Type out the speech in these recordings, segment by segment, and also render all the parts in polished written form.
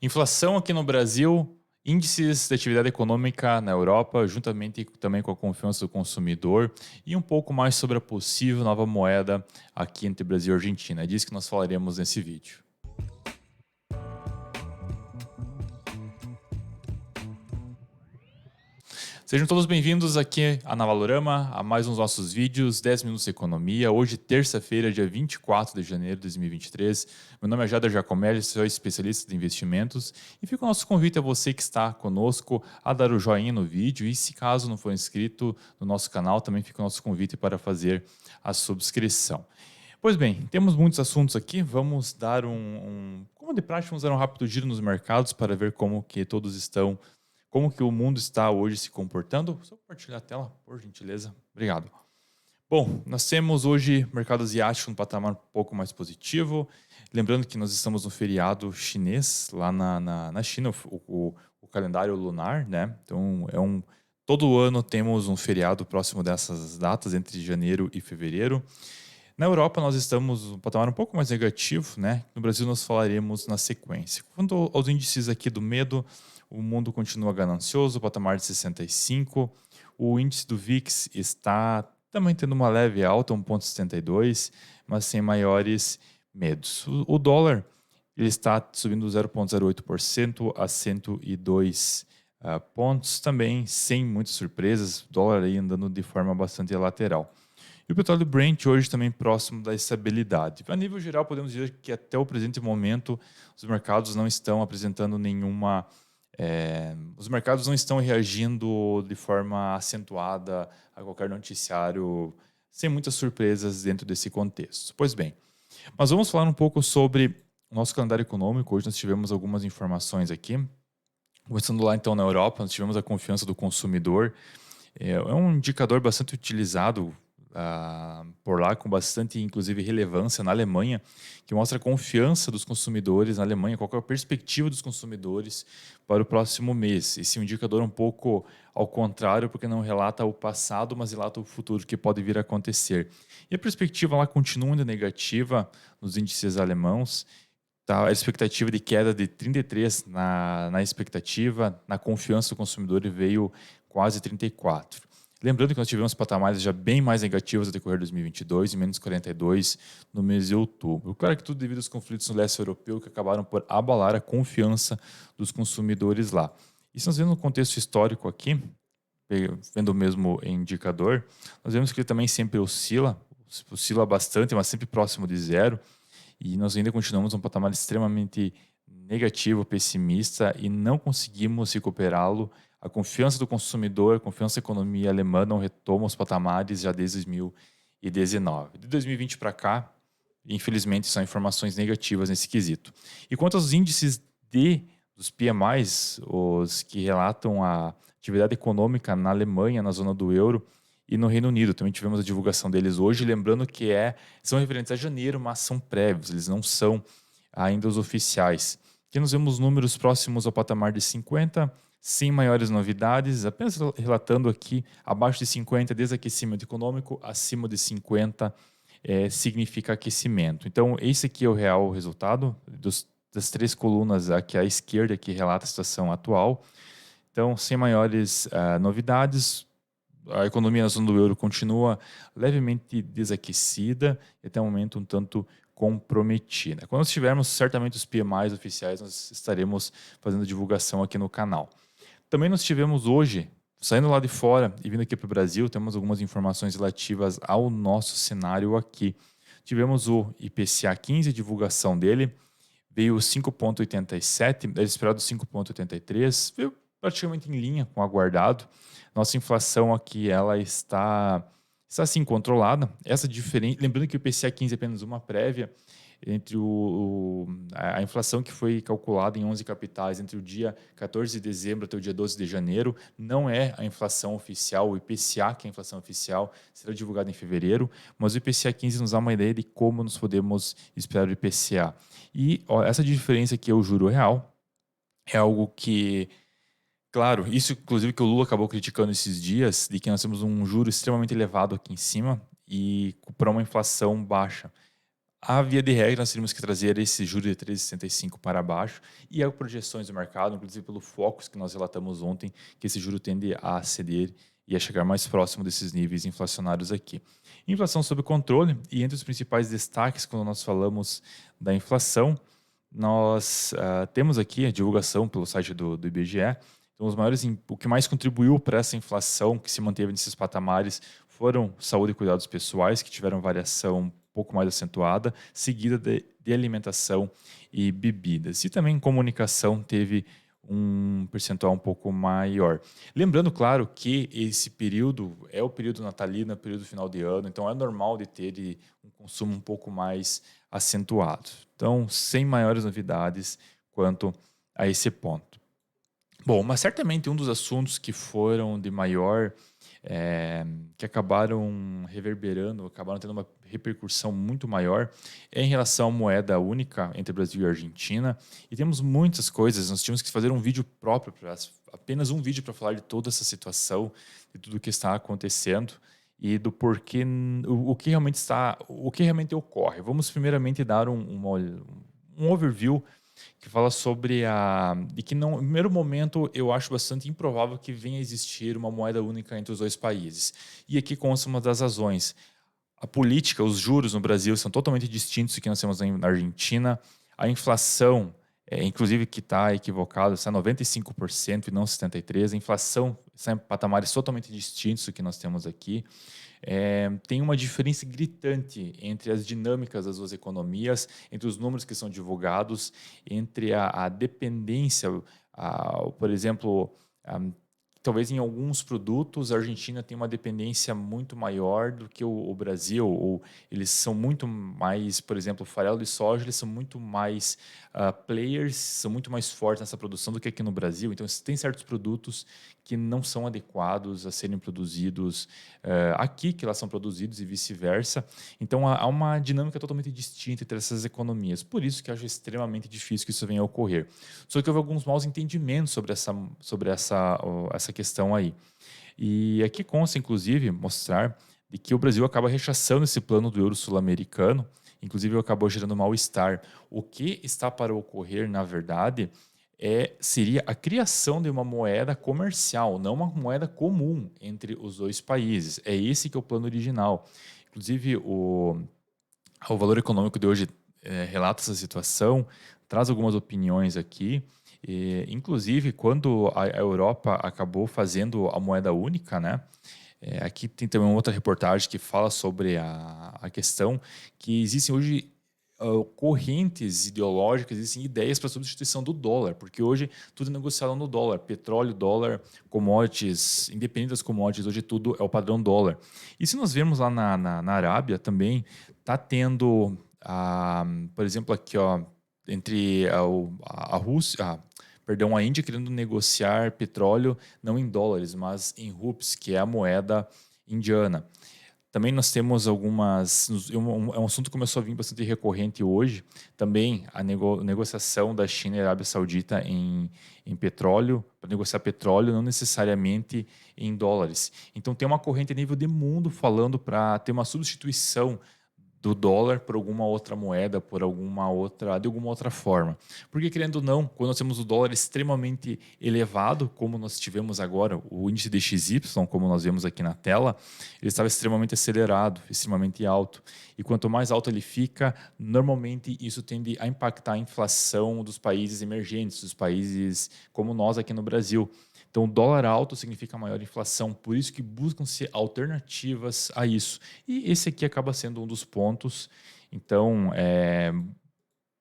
Inflação aqui no Brasil, índices de atividade econômica na Europa, juntamente também com a confiança do consumidor e um pouco mais sobre a possível nova moeda aqui entre Brasil e Argentina. É disso que nós falaremos nesse vídeo. Sejam todos bem-vindos aqui a Navalorama, a mais uns nossos vídeos, 10 minutos de economia. Hoje, terça-feira, dia 24 de janeiro de 2023. Meu nome é Jader Giacomelli, sou especialista de investimentos e fica o nosso convite a você que está conosco a dar o joinha no vídeo e, se caso não for inscrito no nosso canal, também fica o nosso convite para fazer a subscrição. Pois bem, temos muitos assuntos aqui, vamos dar como de prática, vamos dar um rápido giro nos mercados para ver como que todos estão, como que o mundo está hoje se comportando. Só compartilhar a tela, por gentileza. Obrigado. Bom, nós temos hoje o mercado asiático um patamar um pouco mais positivo. Lembrando que nós estamos no feriado chinês, lá na China, o calendário lunar, né? Então, todo ano temos um feriado próximo dessas datas, entre janeiro e fevereiro. Na Europa, nós estamos um patamar um pouco mais negativo, né? No Brasil, nós falaremos na sequência. Quanto aos índices aqui do medo, o mundo continua ganancioso, patamar de 65. O índice do VIX está também tendo uma leve alta, 1,72, mas sem maiores medos. O dólar ele está subindo 0,08% a 102 pontos, também sem muitas surpresas, o dólar aí andando de forma bastante lateral. E o petróleo Brent hoje também próximo da estabilidade. A nível geral, podemos dizer que até o presente momento os mercados não estão apresentando nenhuma... os mercados não estão reagindo de forma acentuada a qualquer noticiário, sem muitas surpresas dentro desse contexto. Pois bem, mas vamos falar um pouco sobre o nosso calendário econômico. Hoje nós tivemos algumas informações aqui. Começando lá então na Europa, nós tivemos a confiança do consumidor. É um indicador bastante utilizado por lá, com bastante, inclusive, relevância na Alemanha, que mostra a confiança dos consumidores na Alemanha, qual é a perspectiva dos consumidores para o próximo mês. Esse é um indicador um pouco ao contrário, porque não relata o passado, mas relata o futuro que pode vir a acontecer. E a perspectiva lá continua ainda negativa nos índices alemãos. Tá, a expectativa de queda de 33 na expectativa, na confiança do consumidor veio quase 34. Lembrando que nós tivemos patamares já bem mais negativos no decorrer de 2022 e menos 42 no mês de outubro. Claro que tudo devido aos conflitos no leste europeu que acabaram por abalar a confiança dos consumidores lá. E se nós vemos no contexto histórico aqui, vendo o mesmo indicador, nós vemos que ele também sempre oscila bastante, mas sempre próximo de zero. E nós ainda continuamos num patamar extremamente negativo, pessimista, e não conseguimos recuperá-lo. A confiança do consumidor, a confiança da economia alemã não retoma os patamares já desde 2019. De 2020 para cá, infelizmente, são informações negativas nesse quesito. E quanto aos índices dos PMIs, os que relatam a atividade econômica na Alemanha, na zona do euro, e no Reino Unido, também tivemos a divulgação deles hoje, lembrando que são referentes a janeiro, mas são prévios, eles não são ainda os oficiais. Aqui nós vemos números próximos ao patamar de 50, sem maiores novidades, apenas relatando aqui, abaixo de 50, desaquecimento econômico, acima de 50 significa aquecimento. Então, esse aqui é o real resultado das três colunas aqui à esquerda, que relata a situação atual. Então, sem maiores novidades, a economia na zona do euro continua levemente desaquecida e até o momento um tanto comprometida. Quando nós tivermos certamente os PMIs oficiais, nós estaremos fazendo divulgação aqui no canal. Também nós tivemos hoje, saindo lá de fora e vindo aqui para o Brasil, temos algumas informações relativas ao nosso cenário aqui. Tivemos o IPCA 15, a divulgação dele, veio 5,87, era esperado 5,83, veio praticamente em linha com o aguardado. Nossa inflação aqui ela está assim controlada. Essa diferença, lembrando que o IPCA 15 é apenas uma prévia entre a inflação que foi calculada em 11 capitais entre o dia 14 de dezembro até o dia 12 de janeiro, não é a inflação oficial, o IPCA, que é a inflação oficial, será divulgado em fevereiro, mas o IPCA 15 nos dá uma ideia de como nós podemos esperar o IPCA. E essa diferença aqui é o juro real, é algo que, claro, isso inclusive que o Lula acabou criticando esses dias, de que nós temos um juro extremamente elevado aqui em cima e para uma inflação baixa. A via de regra, nós teríamos que trazer esse juro de 13,65 para baixo e as projeções do mercado, inclusive pelo Focus que nós relatamos ontem, que esse juro tende a ceder e a chegar mais próximo desses níveis inflacionários aqui. Inflação sob controle, e entre os principais destaques quando nós falamos da inflação, nós temos aqui a divulgação pelo site do IBGE. Então, o que mais contribuiu para essa inflação que se manteve nesses patamares foram saúde e cuidados pessoais, que tiveram variação um pouco mais acentuada, seguida de alimentação e bebidas. E também comunicação teve um percentual um pouco maior. Lembrando, claro, que esse período é o período natalino, é o período final de ano, então é normal de ter um consumo um pouco mais acentuado. Então, sem maiores novidades quanto a esse ponto. Bom, mas certamente um dos assuntos que foram de maior, que acabaram reverberando, acabaram tendo uma repercussão muito maior, é em relação à moeda única entre Brasil e Argentina. E temos muitas coisas, nós tínhamos que fazer um vídeo próprio, apenas um vídeo para falar de toda essa situação, de tudo o que está acontecendo e do porquê, o que realmente está, o que realmente ocorre. Vamos primeiramente dar um overview que fala sobre e que não, no primeiro momento eu acho bastante improvável que venha a existir uma moeda única entre os dois países. E aqui consta uma das razões. A política, os juros no Brasil são totalmente distintos do que nós temos na Argentina. A inflação, inclusive que está equivocado, está 95% e não 73%. A inflação está em patamares totalmente distintos do que nós temos aqui. Tem uma diferença gritante entre as dinâmicas das duas economias, entre os números que são divulgados, entre a dependência, por exemplo, talvez em alguns produtos a Argentina tem uma dependência muito maior do que o Brasil, ou eles são muito mais, por exemplo, o farelo de soja, eles são muito mais players, são muito mais fortes nessa produção do que aqui no Brasil. Então, tem certos produtos que não são adequados a serem produzidos aqui, que lá são produzidos e vice-versa. Então, há uma dinâmica totalmente distinta entre essas economias. Por isso que eu acho extremamente difícil que isso venha a ocorrer. Só que houve alguns maus entendimentos sobre essa questão aí. E aqui consta, inclusive, mostrar de que o Brasil acaba rechaçando esse plano do euro sul-americano, inclusive acabou gerando mal-estar. O que está para ocorrer, na verdade, seria a criação de uma moeda comercial, não uma moeda comum entre os dois países. É esse que é o plano original. Inclusive, o Valor Econômico de hoje relata essa situação, traz algumas opiniões aqui. Inclusive, quando a Europa acabou fazendo a moeda única, né? Aqui tem também uma outra reportagem que fala sobre a questão que existem hoje correntes ideológicas, existem ideias para a substituição do dólar, porque hoje tudo é negociado no dólar. Petróleo, dólar, commodities, independente das commodities, hoje tudo é o padrão dólar. E se nós vemos lá na Arábia também, está tendo, por exemplo, aqui, ó, entre a Rússia, perdão, a Índia querendo negociar petróleo não em dólares, mas em rupees, que é a moeda indiana. Também nós temos algumas. É um assunto que começou a vir bastante recorrente hoje. Também a negociação da China e da Arábia Saudita em petróleo, para negociar petróleo, não necessariamente em dólares. Então tem uma corrente a nível de mundo falando para ter uma substituição do dólar por alguma outra moeda, de alguma outra forma. Porque, querendo ou não, quando nós temos o dólar extremamente elevado, como nós tivemos agora, o índice DXY, como nós vemos aqui na tela, ele estava extremamente acelerado, extremamente alto. E quanto mais alto ele fica, normalmente isso tende a impactar a inflação dos países emergentes, dos países como nós aqui no Brasil. Então, dólar alto significa maior inflação, por isso que buscam-se alternativas a isso. E esse aqui acaba sendo um dos pontos. Então,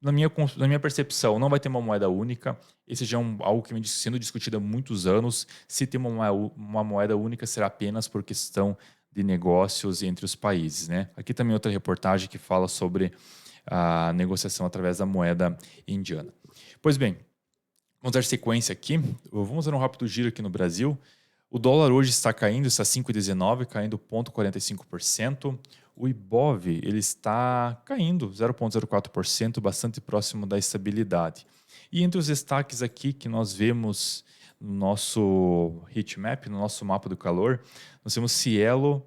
na minha percepção, não vai ter uma moeda única. Esse já é algo que vem sendo discutido há muitos anos. Se tem uma moeda única, será apenas por questão de negócios entre os países, né? Aqui também outra reportagem que fala sobre a negociação através da moeda indiana. Pois bem, vamos dar sequência aqui. Vamos dar um rápido giro aqui no Brasil. O dólar hoje está caindo, está 5,19, caindo 0,45%. O Ibov ele está caindo 0,04%, bastante próximo da estabilidade. E entre os destaques aqui que nós vemos no nosso heatmap, no nosso mapa do calor, nós temos Cielo,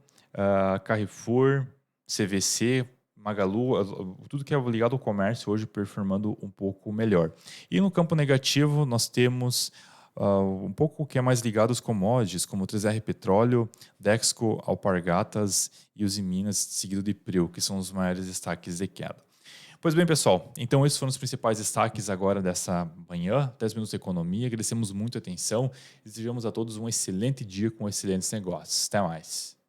Carrefour, CVC, Magalu, tudo que é ligado ao comércio hoje performando um pouco melhor. E no campo negativo, nós temos um pouco que é mais ligado aos commodities, como 3R Petróleo, Dexco, Alpargatas e Usiminas, seguido de Prio, que são os maiores destaques de queda. Pois bem, pessoal, então esses foram os principais destaques agora dessa manhã, 10 minutos de economia. Agradecemos muito a atenção e desejamos a todos um excelente dia com excelentes negócios. Até mais.